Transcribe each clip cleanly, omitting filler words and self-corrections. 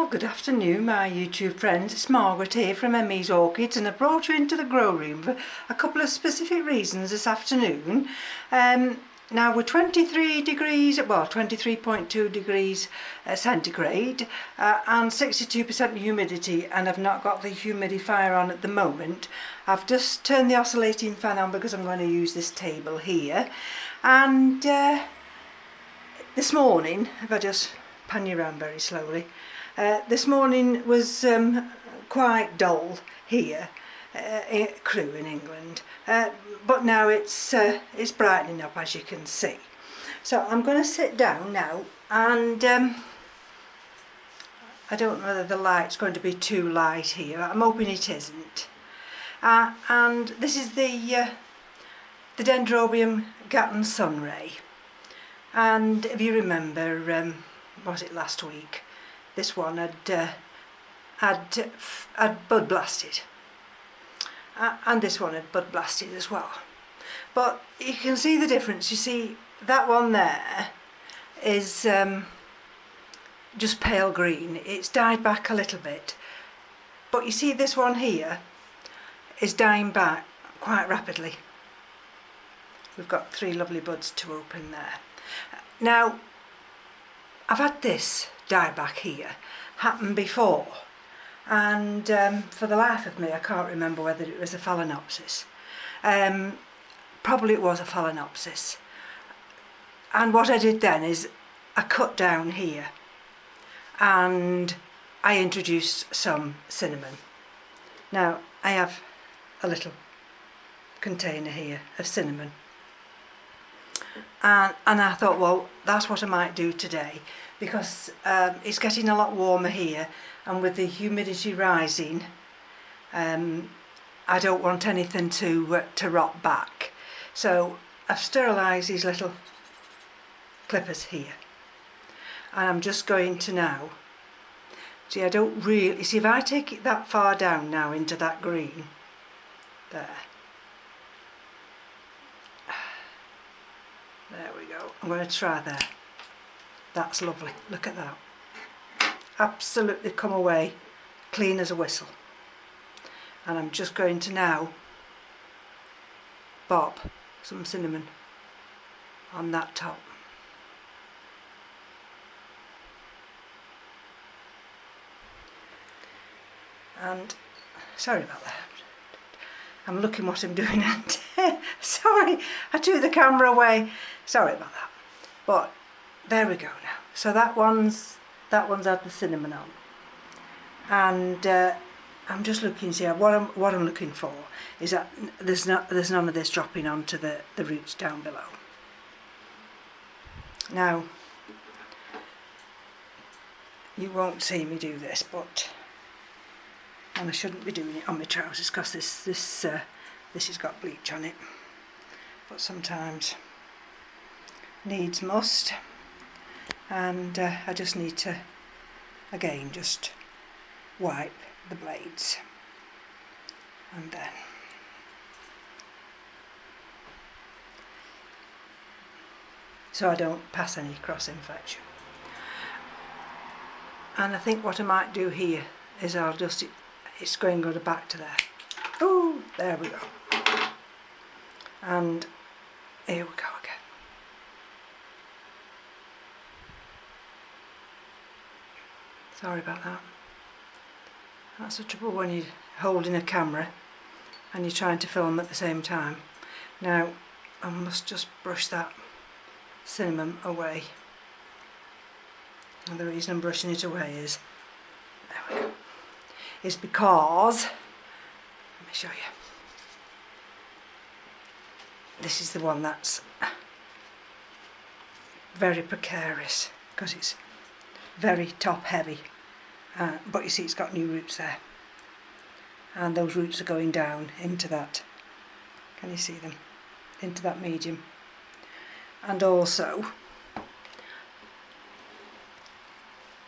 good afternoon my YouTube friends, it's Margaret here from M.E.s Orchids, and I brought you into the grow room for a couple of specific reasons this afternoon. Now we're 23 degrees, well 23.2 degrees centigrade and 62% humidity, and I've not got the humidifier on at the moment. I've just turned the oscillating fan on because I'm going to use this table here, and this morning, if I just pan you around very slowly, this morning was quite dull here, Crewe in England, but now it's brightening up, as you can see. So I'm going to sit down now, and I don't know whether the light's going to be too light here. I'm hoping it isn't. And this is the Dendrobium Gatton Sunray, and if you remember, was it last week? This one had bud blasted, and this one had bud blasted as well. But you can see the difference. You see that one there is just pale green. It's died back a little bit, but you see this one here is dying back quite rapidly. We've got 3 lovely buds to open there. Now I've had this die back here happen before, and for the life of me I can't remember whether it was a phalaenopsis. Probably it was a phalaenopsis, and what I did then is I cut down here and I introduced some cinnamon. Now I have a little container here of cinnamon, and I thought, well, that's what I might do today, because it's getting a lot warmer here, and with the humidity rising, I don't want anything to rot back. So I've sterilised these little clippers here, and I'm just going to now, see, I don't really, see, if I take it that far down now into that green, there we go, I'm going to try there. That's lovely, look at that, absolutely come away clean as a whistle. And I'm just going to now bob some cinnamon on that top. And sorry about that, I'm looking what I'm doing, and sorry, I threw the camera away, sorry about that. But there we go now. So that one's had the cinnamon on, and I'm just looking to see what I'm looking for is that there's none of this dropping onto the roots down below. Now you won't see me do this, and I shouldn't be doing it on my trousers because this has got bleach on it, but sometimes needs must. And I just need to, again, just wipe the blades, and then so I don't pass any cross infection. And I think what I might do here is I'll just, it's going to go back to there. Oh, there we go. And here we go again. Sorry about that. That's the trouble when you're holding a camera and you're trying to film at the same time. Now I must just brush that cinnamon away. And the reason I'm brushing it away is, there we go, is because, let me show you. This is the one that's very precarious because it's very top heavy, but you see it's got new roots there, and those roots are going down into that, can you see them, into that medium. And also,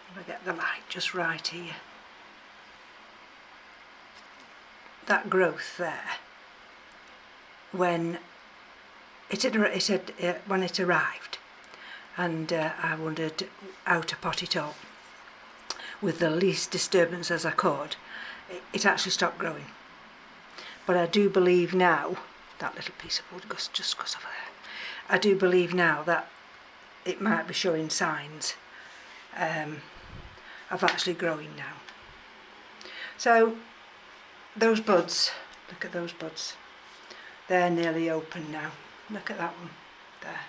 if I get the light just right here, that growth there, when it arrived, and I wondered how to pot it up. with the least disturbance as I could, it actually stopped growing. But I do believe now, that little piece of wood just goes over there, I do believe now that it might be showing signs of actually growing now. So those buds, look at those buds, they're nearly open now. Look at that one there.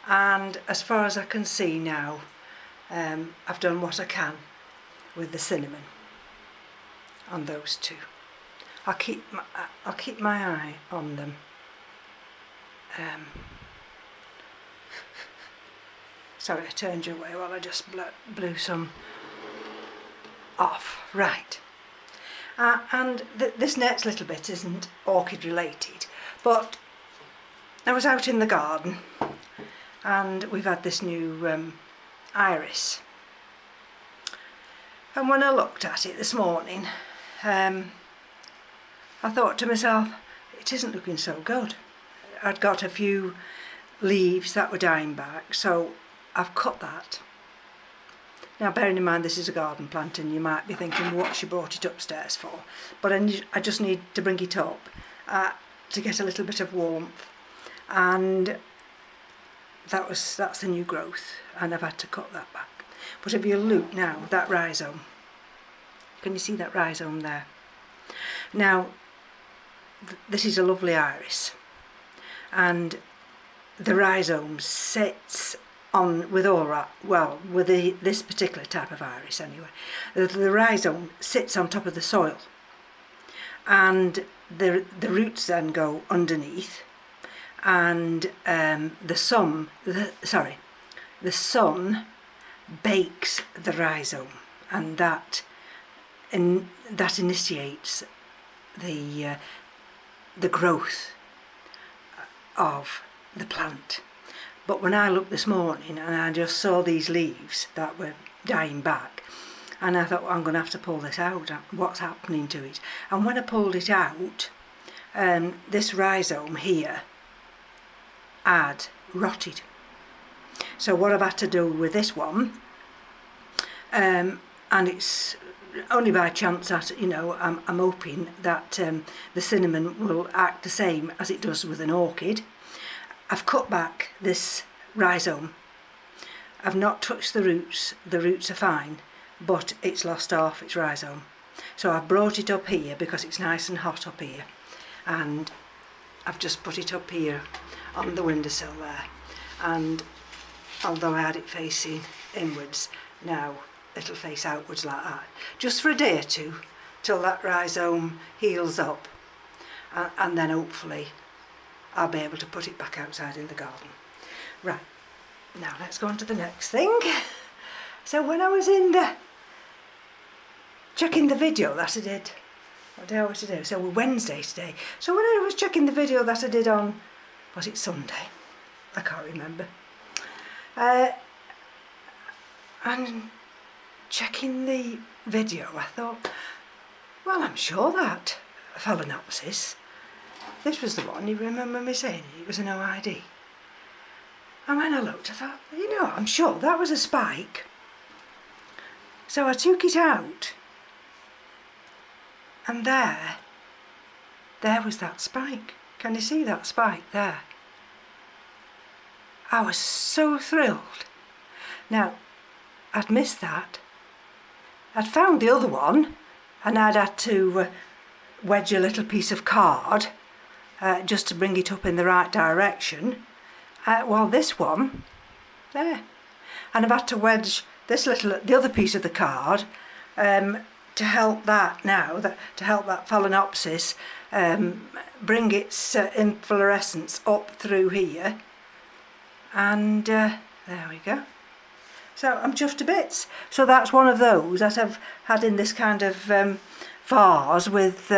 And as far as I can see now, I've done what I can with the cinnamon on those two. I'll keep my eye on them. Sorry, I turned you away while I just blew some off. Right. And this next little bit isn't orchid related, but I was out in the garden and we've had this new iris. And when I looked at it this morning, I thought to myself, it isn't looking so good. I'd got a few leaves that were dying back, so I've cut that. Now, bearing in mind this is a garden plant and you might be thinking what she brought it upstairs for, but I just need to bring it up to get a little bit of warmth, and that's the new growth, and I've had to cut that back. But if you look now, that rhizome, can you see that rhizome there? Now, this is a lovely iris, and the rhizome sits on with all right, well, with this particular type of iris anyway. The rhizome sits on top of the soil, and the roots then go underneath, and the sun bakes the rhizome, and that initiates the growth of the plant. But when I looked this morning and I just saw these leaves that were dying back, and I thought, well, I'm going to have to pull this out, what's happening to it? And when I pulled it out, this rhizome here had rotted. So what I've had to do with this one, and it's only by chance that, you know, I'm hoping that the cinnamon will act the same as it does with an orchid. I've cut back this rhizome. I've not touched the roots are fine, but it's lost half its rhizome. So I've brought it up here because it's nice and hot up here, and I've just put it up here on the windowsill there, and although I had it facing inwards, now it'll face outwards like that, just for a day or two till that rhizome heals up, and then hopefully I'll be able to put it back outside in the garden. Right, now let's go on to the next thing. So when I was in the checking the video that I did, what day was today? So we're Wednesday today. So when I was checking the video that I did on, was it Sunday? I can't remember. And checking the video, I thought, well, I'm sure that Phalaenopsis, this was the one, you remember me saying it was an OID. And when I looked, I thought, you know, I'm sure that was a spike. So I took it out, and there was that spike. Can you see that spike there? I was so thrilled. Now, I'd missed that. I'd found the other one, and I'd had to wedge a little piece of card just to bring it up in the right direction. While this one, there. And I've had to wedge the other piece of the card to help that now, to help that Phalaenopsis bring its inflorescence up through here. And there we go. So I'm chuffed to bits. So that's one of those that I've had in this kind of vase with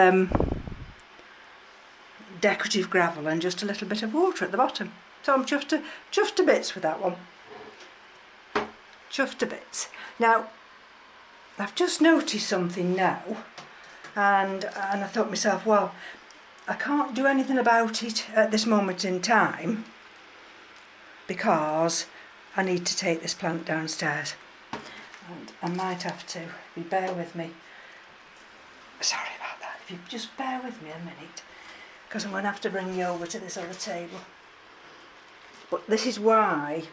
decorative gravel and just a little bit of water at the bottom. So I'm chuffed to bits with that one. Chuffed to bits. Now, I've just noticed something now, and I thought to myself, well, I can't do anything about it at this moment in time because I need to take this plant downstairs. And I might have to, if you bear with me, sorry about that, if you just bear with me a minute, because I'm going to have to bring you over to this other table. But this is why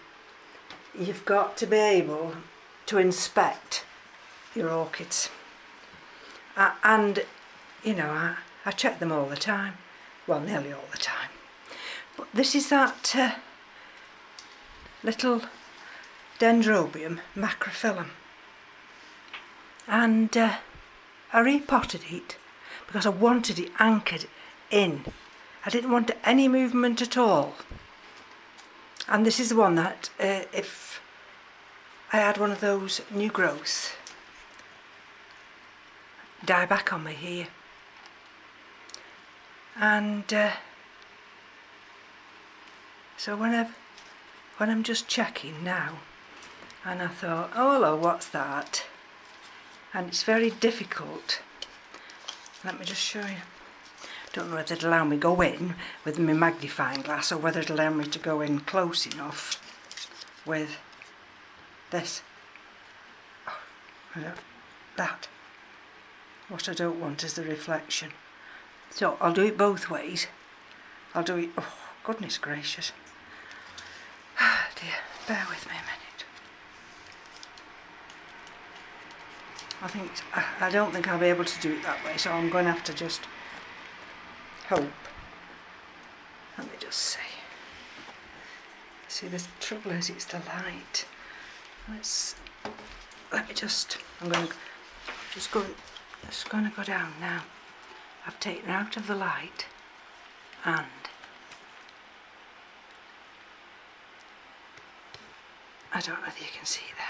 you've got to be able to inspect your orchids. And, you know, I check them all the time, well, nearly all the time. But this is that little Dendrobium macrophyllum. And I repotted it because I wanted it anchored in. I didn't want any movement at all. And this is the one that if I had one of those new growths die back on me here. And so when I'm just checking now, and I thought, oh hello, what's that? And it's very difficult. Let me just show you. Don't know whether it'll allow me to go in with my magnifying glass or whether it'll allow me to go in close enough with this. Oh, that. What I don't want is the reflection. So I'll do it both ways. I'll do it, oh goodness gracious. Ah dear, bear with me a minute. I don't think I'll be able to do it that way, so I'm going to have to just hope. Let me just see. See, the trouble is it's the light. Let me just, I'm just going to go down now. I've taken her out of the light and I don't know if you can see there.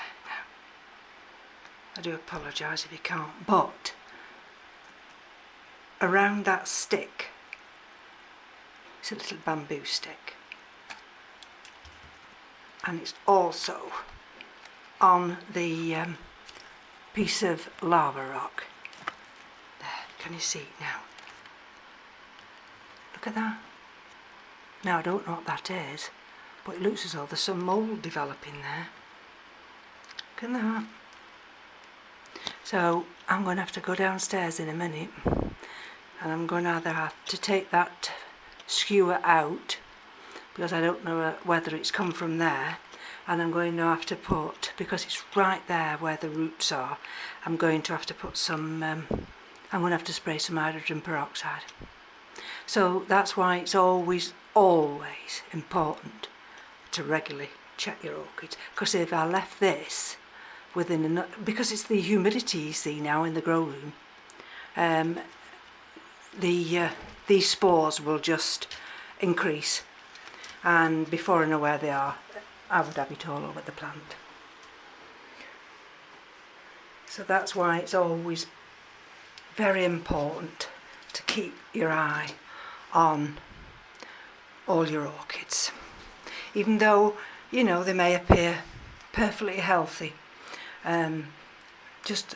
I do apologise if you can't, but around that stick, it's a little bamboo stick, and it's also on the piece of lava rock. There, can you see it now? Look at that. Now I don't know what that is, but it looks as though there's some mould developing there. Look at that. So I'm going to have to go downstairs in a minute and I'm going to either have to take that skewer out because I don't know whether it's come from there, and I'm going to have to put, because it's right there where the roots are, I'm going to have to put some, I'm going to have to spray some hydrogen peroxide. So that's why it's always important to regularly check your orchids, because if I left this because it's the humidity you see now in the grow room, these spores will just increase, and before I know where they are, I would have it all over the plant. So that's why it's always very important to keep your eye on all your orchids, even though, you know, they may appear perfectly healthy. Just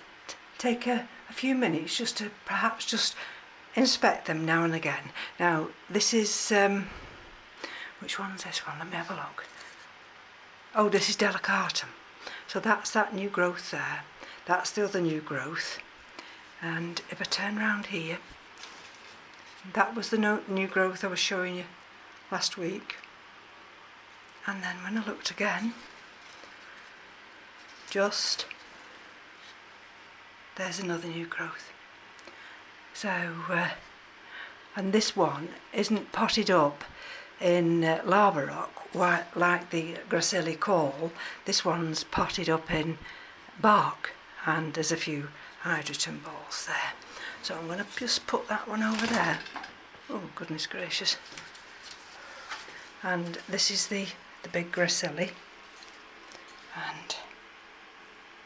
take a few minutes just to perhaps just inspect them now and again. Now this is, which one's this one? Let me have a look. Oh, this is delicatum. So that's that new growth there. That's the other new growth. And if I turn around here, that was the new growth I was showing you last week. And then when I looked again, there's another new growth. So, and this one isn't potted up in lava rock like the gracilli coral. This one's potted up in bark, and there's a few hydrogen balls there. So I'm going to just put that one over there. Oh goodness gracious. And this is the big gracilli, and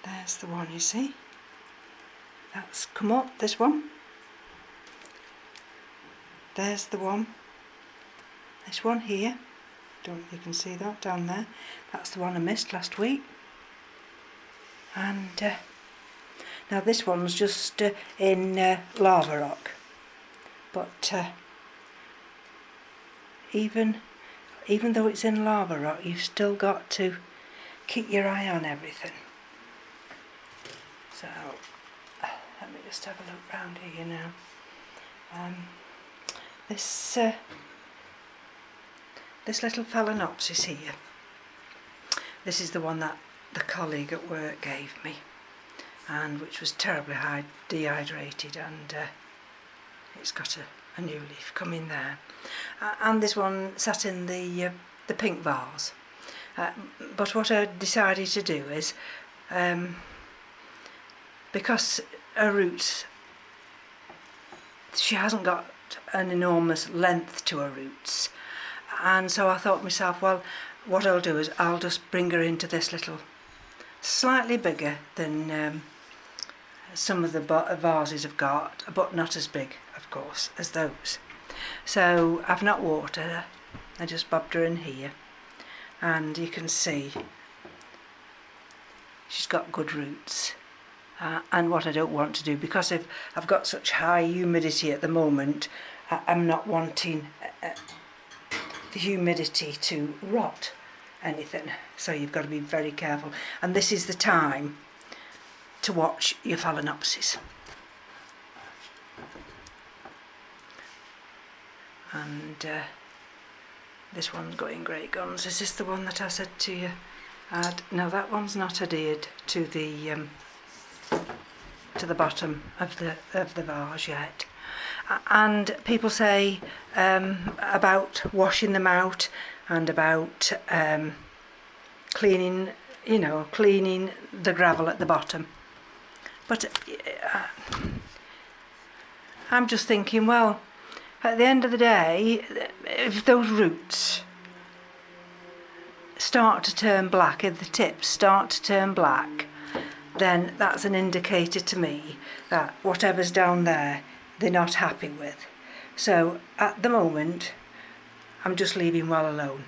there's the one, you see. That's come up, this one. There's the one. This one here. Don't know if you can see that down there. That's the one I missed last week. And now this one's just in lava rock. But even though it's in lava rock, you've still got to keep your eye on everything. So let me just have a look round here now. This little Phalaenopsis here, this is the one that the colleague at work gave me, and which was terribly dehydrated, and it's got a new leaf coming there. And this one sat in the pink vase. But what I decided to do is, because her roots, she hasn't got an enormous length to her roots, and so I thought to myself, well, what I'll do is I'll just bring her into this little, slightly bigger than some of the vases have got, but not as big, of course, as those. So I've not watered her, I just bobbed her in here, and you can see she's got good roots. And what I don't want to do, because I've got such high humidity at the moment, I'm not wanting the humidity to rot anything, so you've got to be very careful. And this is the time to watch your Phalaenopsis. And this one's going great guns. Is this the one that I said to you? No, that one's not adhered to the bottom of the vase yet. And people say about washing them out and about cleaning the gravel at the bottom. But I'm just thinking, well, at the end of the day, if those roots start to turn black, if the tips start to turn black, then that's an indicator to me that whatever's down there, they're not happy with. So at the moment, I'm just leaving well alone.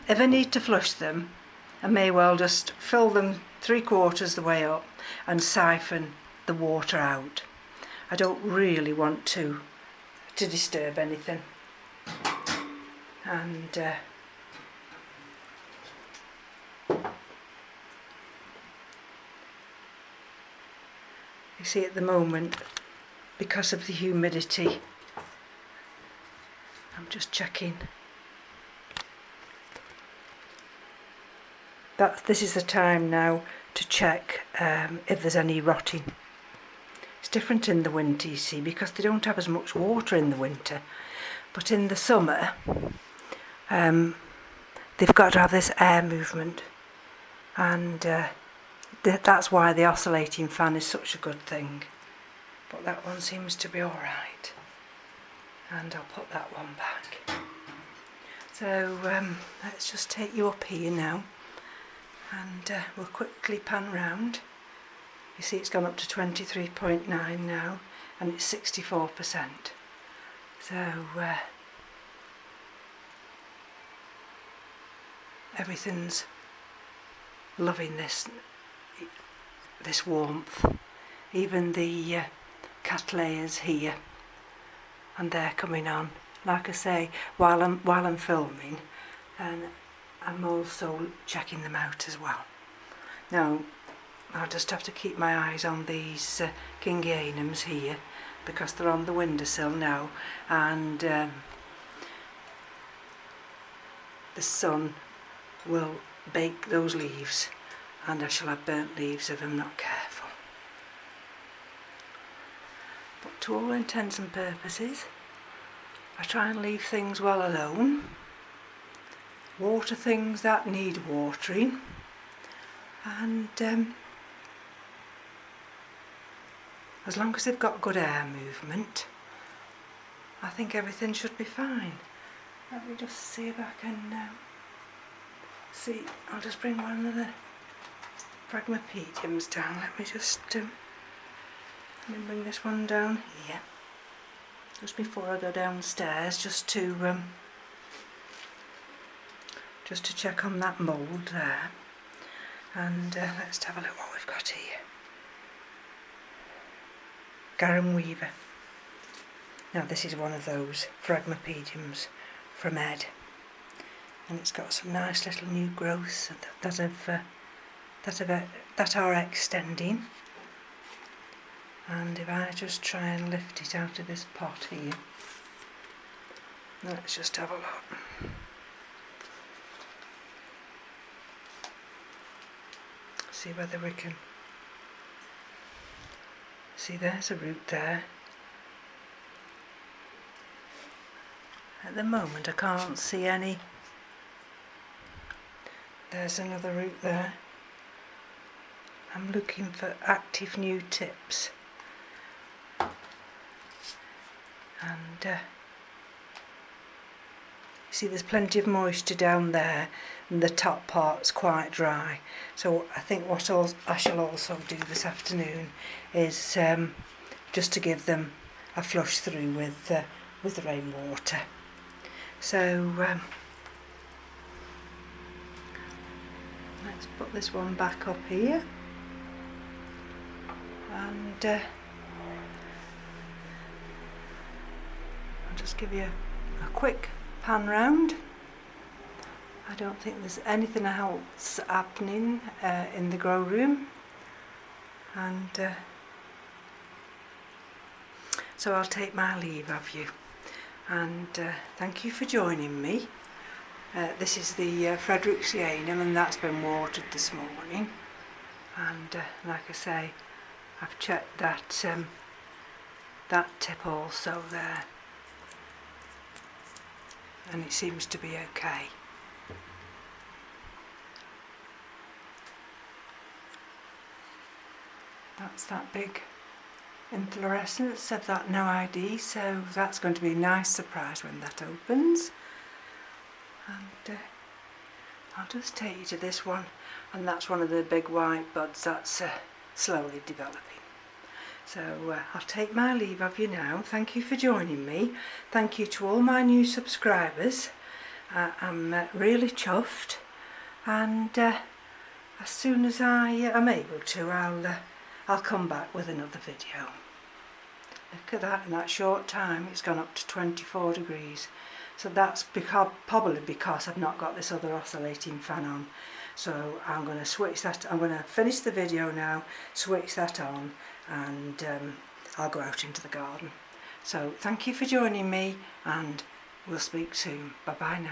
If I need to flush them, I may well just fill them 3/4 the way up and siphon the water out. I don't really want to disturb anything. And you see, at the moment, because of the humidity, I'm just checking. This is the time now to check if there's any rotting. It's different in the winter, you see, because they don't have as much water in the winter. But in the summer, they've got to have this air movement, and that's why the oscillating fan is such a good thing. But that one seems to be alright, and I'll put that one back. So let's just take you up here now, and we'll quickly pan round. You see, it's gone up to 23.9 now, and it's 64%. So everything's loving this warmth. Even the cattleyas here, and they're coming on. Like I say, while I'm filming, and I'm also checking them out as well. Now, I'll just have to keep my eyes on these Kingianums here, because they're on the windowsill now, and the sun will bake those leaves, and I shall have burnt leaves if I'm not careful. But to all intents and purposes, I try and leave things well alone, water things that need watering, and as long as they've got good air movement, I think everything should be fine. Let me just see if I can see. I'll just bring one of the Phragmipediums down. Let me bring this one down here, just before I go downstairs, just to check on that mould there. And let's have a look what we've got here. Garum Weaver. Now this is one of those Phragmipediums from Ed, and it's got some nice little new growths that are extending. And if I just try and lift it out of this pot here, let's just have a look. See whether we can see. There's a root there. At the moment I can't see any. There's another root there. I'm looking for active new tips. And see, there's plenty of moisture down there and the top part's quite dry. So I think what I shall also do this afternoon is just to give them a flush through with the rainwater. So let's put this one back up here, and I'll just give you a quick pan round. I don't think there's anything else happening in the grow room, and so I'll take my leave of you, and thank you for joining me. This is the Frederixianum, and that's been watered this morning, and like I say, I've checked that that tip also there, and it seems to be okay. That's that big inflorescence of that no ID, so that's going to be a nice surprise when that opens. And I'll just take you to this one, and that's one of the big white buds that's slowly developing. So I'll take my leave of you now. Thank you for joining me. Thank you to all my new subscribers. I'm really chuffed, and as soon as I am able to, I'll come back with another video. Look at that, in that short time it's gone up to 24 degrees. So that's probably because I've not got this other oscillating fan on. So I'm going to switch that. I'm going to finish the video now, switch that on, and I'll go out into the garden. So thank you for joining me, and we'll speak soon. Bye bye now.